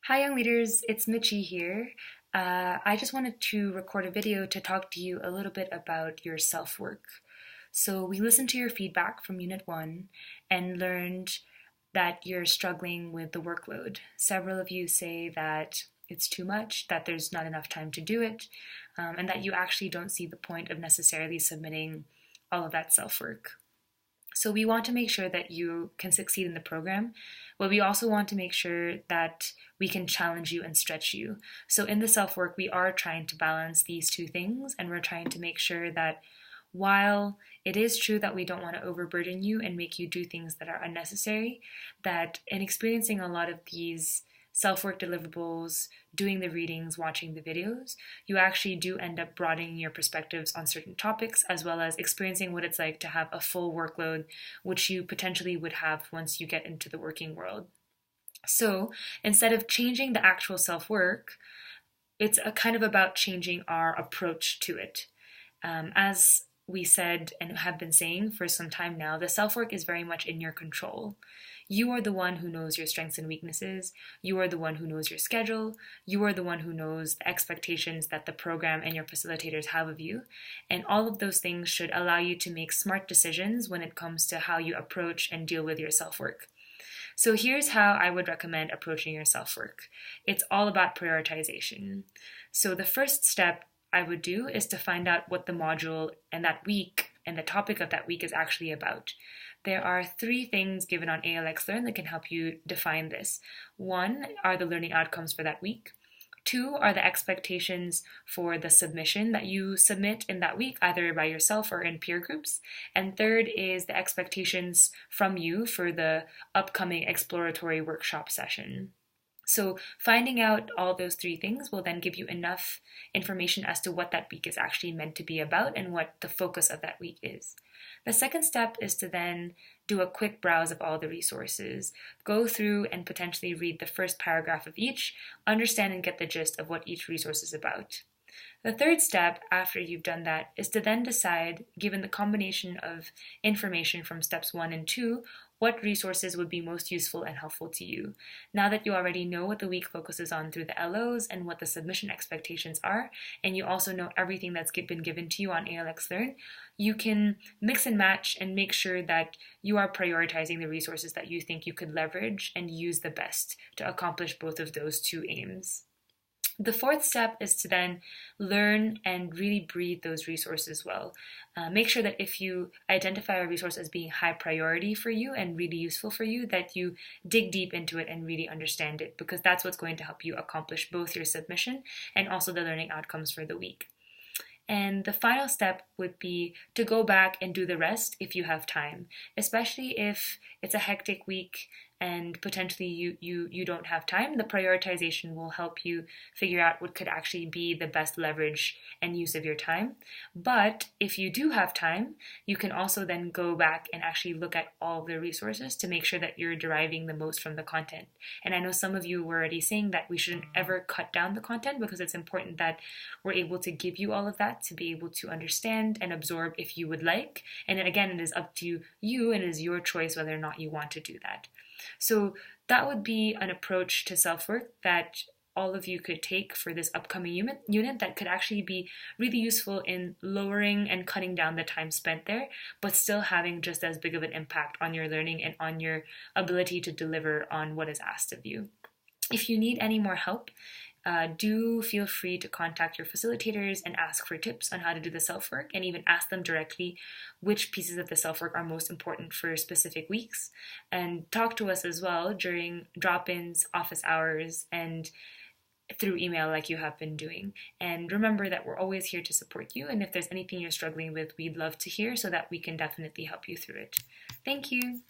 Hi, young leaders. It's Mitchie here. I just wanted to record a video to talk to you a little bit about your self work. So, we listened to your feedback from Unit 1 and learned that you're struggling with the workload. Several of you say that it's too much, that there's not enough time to do it, and that you actually don't see the point of necessarily submitting all of that self work. So we want to make sure that you can succeed in the program, but we also want to make sure that we can challenge you and stretch you. So in the self-work, we are trying to balance these two things, and we're trying to make sure that while it is true that we don't want to overburden you and make you do things that are unnecessary, that in experiencing a lot of these self-work deliverables, doing the readings, watching the videos, you actually do end up broadening your perspectives on certain topics, as well as experiencing what it's like to have a full workload, which you potentially would have once you get into the working world. So instead of changing the actual self-work, it's a kind of about changing our approach to it. As we said and have been saying for some time now, the self-work is very much in your control. You are the one who knows your strengths and weaknesses. You are the one who knows your schedule. You are the one who knows the expectations that the program and your facilitators have of you. And all of those things should allow you to make smart decisions when it comes to how you approach and deal with your self-work. So here's how I would recommend approaching your self-work. It's all about prioritization. So the first step I would do is to find out what the module and that week and the topic of that week is actually about. There are 3 things given on ALX Learn that can help you define this. 1 are the learning outcomes for that week. 2 are the expectations for the submission that you submit in that week, either by yourself or in peer groups. And 3rd is the expectations from you for the upcoming exploratory workshop session. So finding out all those 3 things will then give you enough information as to what that week is actually meant to be about and what the focus of that week is. The second step is to then do a quick browse of all the resources, go through and potentially read the first paragraph of each, understand and get the gist of what each resource is about. The third step after you've done that is to then decide, given the combination of information from steps 1 and 2, what resources would be most useful and helpful to you. Now that you already know what the week focuses on through the LOs and what the submission expectations are, and you also know everything that's been given to you on ALX Learn, you can mix and match and make sure that you are prioritizing the resources that you think you could leverage and use the best to accomplish both of those 2 aims. The 4th step is to then learn and really breathe those resources well. Make sure that if you identify a resource as being high priority for you and really useful for you, that you dig deep into it and really understand it, because that's what's going to help you accomplish both your submission and also the learning outcomes for the week. And the final step would be to go back and do the rest if you have time, especially if it's a hectic week and potentially you don't have time. The prioritization will help you figure out what could actually be the best leverage and use of your time. But if you do have time, you can also then go back and actually look at all of the resources to make sure that you're deriving the most from the content. And I know some of you were already saying that we shouldn't ever cut down the content, because it's important that we're able to give you all of that to be able to understand and absorb if you would like. And then again, it is up to you and it is your choice whether or not you want to do that. So that would be an approach to self-work that all of you could take for this upcoming unit that could actually be really useful in lowering and cutting down the time spent there, but still having just as big of an impact on your learning and on your ability to deliver on what is asked of you. If you need any more help, do feel free to contact your facilitators and ask for tips on how to do the self-work, and even ask them directly which pieces of the self-work are most important for specific weeks. And talk to us as well during drop-ins, office hours, and through email like you have been doing. And remember that we're always here to support you, and if there's anything you're struggling with, we'd love to hear so that we can definitely help you through it. Thank you.